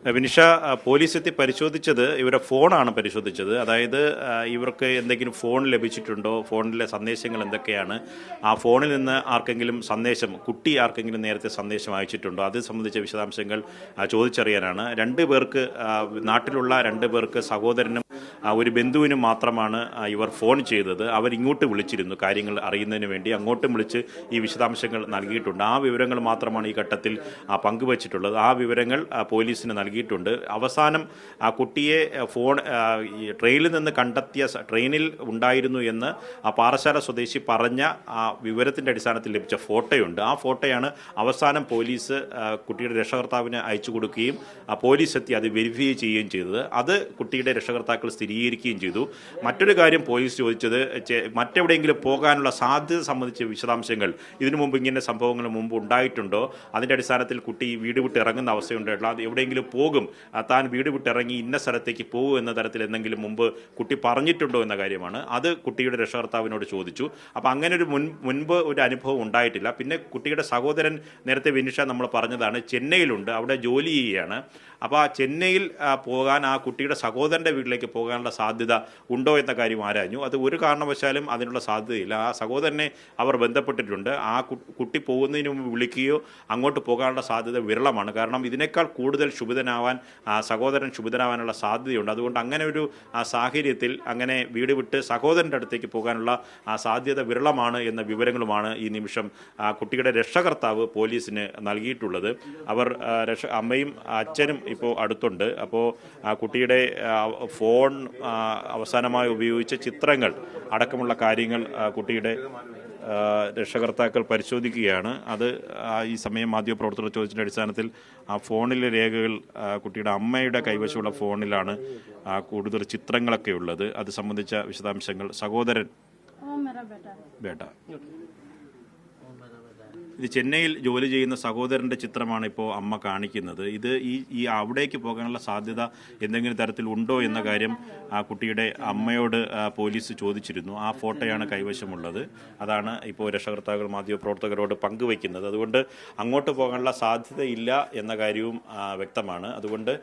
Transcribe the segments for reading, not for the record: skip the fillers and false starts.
Vinisha, police എത്തി പരിശോധിച്ചത് ഇവരുടെ ഫോണാണ് പരിശോധിച്ചത്. അതായത് ഇവർക്ക് എന്തെങ്കിലും ഫോൺ ലഭിച്ചിട്ടുണ്ടോ, ഫോണിലെ സന്ദേശങ്ങൾ എന്തൊക്കെയാണ്, ആ ഫോണിൽ നിന്ന് ആർക്കെങ്കിലും സന്ദേശം, കുട്ടി ആർക്കെങ്കിലും നേരത്തെ സന്ദേശം അയച്ചിട്ടുണ്ടോ, അത് സംബന്ധിച്ച വിശദാംശങ്ങൾ ചോദിച്ചറിയാനാണ്. നാട്ടിലുള്ള 2 പേർക്ക്, സഹോദരനും ഒരു ബന്ധുവിനും മാത്രമാണ് ഇവർ ഫോൺ ചെയ്തത്. അവരിങ്ങോട്ട് വിളിച്ചിരുന്നു കാര്യങ്ങൾ അറിയുന്നതിന് വേണ്ടി. അങ്ങോട്ടും വിളിച്ച് ഈ വിശദാംശങ്ങൾ നൽകിയിട്ടുണ്ട്. ആ വിവരങ്ങൾ മാത്രമാണ് ഈ ഘട്ടത്തിൽ പങ്കുവച്ചിട്ടുള്ളത്. ആ വിവരങ്ങൾ പോലീസിന് നൽകിയിട്ടുണ്ട്. അവസാനം ആ കുട്ടിയെ ട്രെയിനിൽ നിന്ന് ട്രെയിനിൽ ഉണ്ടായിരുന്നു എന്ന് പാറശാല സ്വദേശി പറഞ്ഞ ആ വിവരത്തിൻ്റെ അടിസ്ഥാനത്തിൽ ലഭിച്ച ഫോട്ടോയുണ്ട്. ആ ഫോട്ടോയാണ് അവസാനം പോലീസ് കുട്ടിയുടെ രക്ഷകർത്താവിന് അയച്ചു കൊടുക്കുകയും പോലീസ് എത്തി അത് വെരിഫൈ ചെയ്യുകയും ചെയ്തത്. അത് കുട്ടിയുടെ രക്ഷകർത്താക്കൾ സ്ഥിരീകരിക്കുകയും ചെയ്തു. മറ്റൊരു കാര്യം പോലീസ് ചോദിച്ചത്, മറ്റെവിടെയെങ്കിലും പോകാനുള്ള സാധ്യത സംബന്ധിച്ച വിശദാംശങ്ങൾ, ഇതിനു മുമ്പ് ഇങ്ങനെ സംഭവങ്ങൾ മുമ്പ് ഉണ്ടായിട്ടുണ്ടോ, അതിൻ്റെ അടിസ്ഥാനത്തിൽ കുട്ടി വീട് വിട്ട് ഇറങ്ങുന്ന അവസ്ഥയുണ്ടായിട്ടുള്ള, അത് എവിടെയെങ്കിലും പോകും, താൻ വീട് വിട്ടിറങ്ങി ഇന്ന സ്ഥലത്തേക്ക് പോകും എന്ന തരത്തിൽ എന്തെങ്കിലും മുമ്പ് കുട്ടി പറഞ്ഞിട്ടുണ്ടോ എന്ന കാര്യമാണ്. അത് കുട്ടിയുടെ രക്ഷകർത്താവിനോട് ചോദിച്ചു. അപ്പോൾ അങ്ങനെ ഒരു മുൻപ് ഒരു അനുഭവം ഉണ്ടായിട്ടില്ല. പിന്നെ കുട്ടിയുടെ സഹോദരൻ, നേരത്തെ വിനിഷ നമ്മൾ പറഞ്ഞതാണ്, ചെന്നൈയിലുണ്ട്, അവിടെ ജോലി ചെയ്യുകയാണ്. അപ്പോൾ ആ ചെന്നൈയിൽ പോകാൻ, ആ കുട്ടിയുടെ സഹോദരൻ്റെ വീട്ടിലേക്ക് പോകാനുള്ള സാധ്യത ഉണ്ടോ എന്ന കാര്യം ആരാഞ്ഞു. അത് ഒരു കാരണവശാലും അതിനുള്ള സാധ്യതയില്ല. ആ സഹോദരനെ അവർ ബന്ധപ്പെട്ടിട്ടുണ്ട്. ആ കുട്ടി പോകുന്നതിന് മുമ്പ് വിളിക്കുകയോ അങ്ങോട്ട് പോകാനുള്ള സാധ്യത വിരളമാണ്. കാരണം ഇതിനേക്കാൾ കൂടുതൽ സഹോദരൻ ക്ഷുഭിതനാവാനുള്ള സാധ്യതയുണ്ട്. അതുകൊണ്ട് അങ്ങനെ ഒരു സാഹചര്യത്തിൽ അങ്ങനെ വീട് വിട്ട് സഹോദരൻ്റെ അടുത്തേക്ക് പോകാനുള്ള സാധ്യത വിരളമാണ് എന്ന വിവരങ്ങളുമാണ് ഈ നിമിഷം കുട്ടിയുടെ രക്ഷകർത്താവ് പോലീസിന് നൽകിയിട്ടുള്ളത്. അമ്മയും അച്ഛനും ഇപ്പോൾ അടുത്തുണ്ട്. അപ്പോൾ കുട്ടിയുടെ ഫോൺ അവസാനമായി ഉപയോഗിച്ച ചിത്രങ്ങൾ അടക്കമുള്ള കാര്യങ്ങൾ കുട്ടിയുടെ രക്ഷകർത്താക്കൾ പരിശോധിക്കുകയാണ്. അത് ഈ സമയം മാധ്യമപ്രവർത്തകർ ചോദിച്ചതിൻ്റെ അടിസ്ഥാനത്തിൽ ആ ഫോണിലെ രേഖകൾ കുട്ടിയുടെ അമ്മയുടെ കൈവശമുള്ള ഫോണിലാണ് കൂടുതൽ ചിത്രങ്ങളൊക്കെ ഉള്ളത്. അത് സംബന്ധിച്ച വിശദാംശങ്ങൾ സഹോദരൻ ബേട്ട, ഇത് ചെന്നൈയിൽ ജോലി ചെയ്യുന്ന സഹോദരൻ്റെ ചിത്രമാണ് ഇപ്പോൾ അമ്മ കാണിക്കുന്നത്. ഇത് ഈ അവിടേക്ക് പോകാനുള്ള സാധ്യത എന്തെങ്കിലും തരത്തിൽ ഉണ്ടോ എന്ന കാര്യം കുട്ടിയുടെ അമ്മയോട് പോലീസ് ചോദിച്ചിരുന്നു. ആ ഫോട്ടോയാണ് കൈവശമുള്ളത്. അതാണ് ഇപ്പോൾ രക്ഷകർത്താക്കൾ മാധ്യമപ്രവർത്തകരോട് പങ്കുവയ്ക്കുന്നത്. അതുകൊണ്ട് അങ്ങോട്ട് പോകാനുള്ള സാധ്യതയില്ല എന്ന കാര്യവും വ്യക്തമാണ്. അതുകൊണ്ട്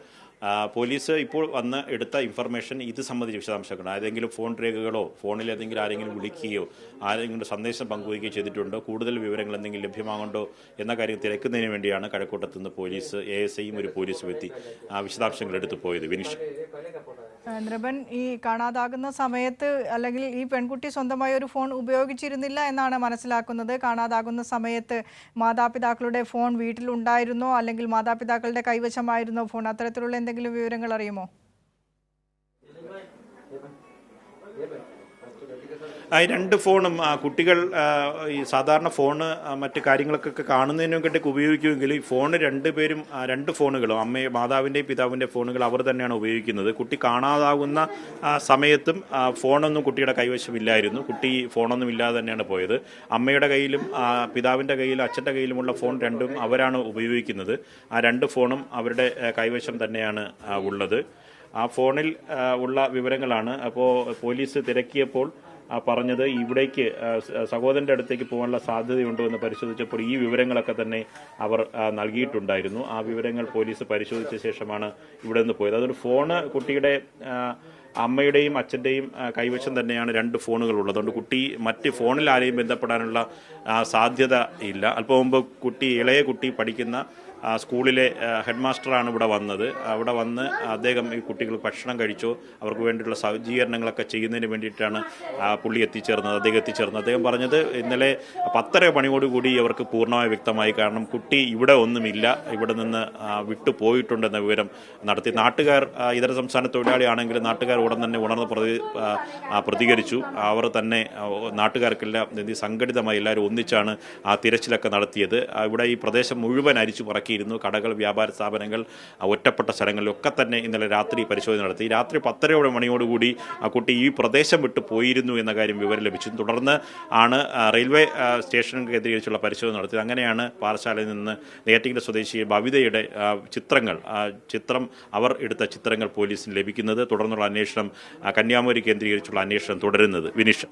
പോലീസ് ഇപ്പോൾ വന്ന് എടുത്ത ഇൻഫർമേഷൻ ഇത് സംബന്ധിച്ച വിശദാംശങ്ങൾ, ഏതെങ്കിലും ഫോൺ രേഖകളോ ഫോണിൽ ഏതെങ്കിലും ആരെങ്കിലും വിളിക്കുകയോ ആരെങ്കിലും സന്ദേശം പങ്കുവയ്ക്കുകയോ ചെയ്തിട്ടുണ്ടോ, കൂടുതൽ വിവരങ്ങൾ എന്തെങ്കിലും ലഭ്യമാകുന്നുണ്ടോ എന്ന കാര്യം തിരക്കുന്നതിന് വേണ്ടിയാണ് കഴക്കൂട്ടത്ത് നിന്ന് പോലീസ്, ASIയും ഒരു പോലീസും എത്തി വിശദാംശങ്ങൾ എടുത്തു പോയത്. വിനിഷ്, നൃപൻ, ഈ കാണാതാകുന്ന സമയത്ത് അല്ലെങ്കിൽ ഈ പെൺകുട്ടി സ്വന്തമായി ഒരു ഫോൺ ഉപയോഗിച്ചിരുന്നില്ല എന്നാണ് മനസ്സിലാക്കുന്നത്. കാണാതാകുന്ന സമയത്ത് മാതാപിതാക്കളുടെ ഫോൺ വീട്ടിലുണ്ടായിരുന്നോ, അല്ലെങ്കിൽ മാതാപിതാക്കളുടെ കൈവശമായിരുന്നോ ഫോൺ? അത്തരത്തിലുള്ള എന്തെങ്കിലും വിവരങ്ങൾ അറിയുമോ? ഈ 2 ഫോണും കുട്ടികൾ ഈ സാധാരണ ഫോണ് മറ്റ് കാര്യങ്ങൾക്കൊക്കെ കാണുന്നതിന് വേണ്ടിയിട്ട് ഉപയോഗിക്കുമെങ്കിൽ ഈ ഫോണ് 2 പേരും 2 ഫോണുകളും മാതാവിൻ്റെയും പിതാവിൻ്റെ ഫോണുകൾ അവർ തന്നെയാണ് ഉപയോഗിക്കുന്നത്. കുട്ടി കാണാതാകുന്ന സമയത്തും ഫോണൊന്നും കുട്ടിയുടെ കൈവശമില്ലായിരുന്നു. കുട്ടി ഫോണൊന്നും ഇല്ലാതെ തന്നെയാണ് പോയത്. അമ്മയുടെ കയ്യിലും പിതാവിൻ്റെ കയ്യിലും അച്ഛൻ്റെ കയ്യിലുമുള്ള ഫോൺ രണ്ടും അവരാണ് ഉപയോഗിക്കുന്നത്. ആ 2 ഫോണും അവരുടെ കൈവശം തന്നെയാണ് ഉള്ളത്. ആ ഫോണിൽ ഉള്ള വിവരങ്ങളാണ് അപ്പോൾ പോലീസ് തിരക്കിയപ്പോൾ പറഞ്ഞത്. ഇവിടേക്ക് സഹോദരൻ്റെ അടുത്തേക്ക് പോകാനുള്ള സാധ്യതയുണ്ടോ എന്ന് പരിശോധിച്ചപ്പോൾ ഈ വിവരങ്ങളൊക്കെ തന്നെ അവർ നൽകിയിട്ടുണ്ടായിരുന്നു. ആ വിവരങ്ങൾ പോലീസ് പരിശോധിച്ച ശേഷമാണ് ഇവിടെ നിന്ന് പോയത്. അതൊരു ഫോണ് കുട്ടിയുടെ അമ്മയുടെയും അച്ഛൻ്റെയും കൈവശം തന്നെയാണ് 2 ഫോണുകൾ ഉള്ളത്. അതുകൊണ്ട് കുട്ടി മറ്റ് ഫോണിൽ ആരെയും ബന്ധപ്പെടാനുള്ള സാധ്യത ഇല്ല. അല്പം മുമ്പ് ഇളയ കുട്ടി പഠിക്കുന്ന സ്കൂളിലെ ഹെഡ് മാസ്റ്ററാണ് ഇവിടെ വന്നത്. അവിടെ വന്ന് അദ്ദേഹം ഈ കുട്ടികൾ ഭക്ഷണം കഴിച്ചോ, അവർക്ക് വേണ്ടിയിട്ടുള്ള സജ്ജീകരണങ്ങളൊക്കെ ചെയ്യുന്നതിന് വേണ്ടിയിട്ടാണ് അദ്ദേഹം എത്തിച്ചേർന്നത്. അദ്ദേഹം പറഞ്ഞത് ഇന്നലെ 10:30 മണിയോടുകൂടി അവർക്ക് പൂർണ്ണമായി വ്യക്തമായി. കാരണം കുട്ടി ഇവിടെ ഒന്നുമില്ല, ഇവിടെ നിന്ന് വിട്ടു പോയിട്ടുണ്ടെന്ന വിവരം നടത്തി. ഇതര സംസ്ഥാന തൊഴിലാളിയാണെങ്കിലും നാട്ടുകാർ ഉടൻ തന്നെ ഉണർന്ന് പ്രതികരിച്ചു. അവർ തന്നെ നാട്ടുകാർക്കെല്ലാം സംഘടിതമായി എല്ലാവരും ഒന്നിച്ചാണ് ആ തിരച്ചിലൊക്കെ നടത്തിയത്. ഇവിടെ ഈ പ്രദേശം മുഴുവൻ അരിച്ചു പറക്കി കടകൾ, വ്യാപാര സ്ഥാപനങ്ങൾ, ഒറ്റപ്പെട്ട സ്ഥലങ്ങളിലൊക്കെ തന്നെ ഇന്നലെ രാത്രി പരിശോധന നടത്തി. രാത്രി 10:30 മണിയോടുകൂടി ആ കുട്ടി ഈ പ്രദേശം വിട്ടു പോയിരുന്നു എന്ന കാര്യം വിവരം ലഭിച്ചു. തുടർന്ന് ആണ് റെയിൽവേ സ്റ്റേഷൻ കേന്ദ്രീകരിച്ചുള്ള പരിശോധന നടത്തിയത്. അങ്ങനെയാണ് പാറശാലയിൽ നിന്ന് നെയ്യാറ്റിൻകര സ്വദേശി ബബിതയുടെ അവർ എടുത്ത ചിത്രങ്ങൾ പോലീസിന് ലഭിക്കുന്നത്. തുടർന്നുള്ള അന്വേഷണം കന്യാകുമാരി കേന്ദ്രീകരിച്ചുള്ള അന്വേഷണം തുടരുന്നത്. വിനിഷ.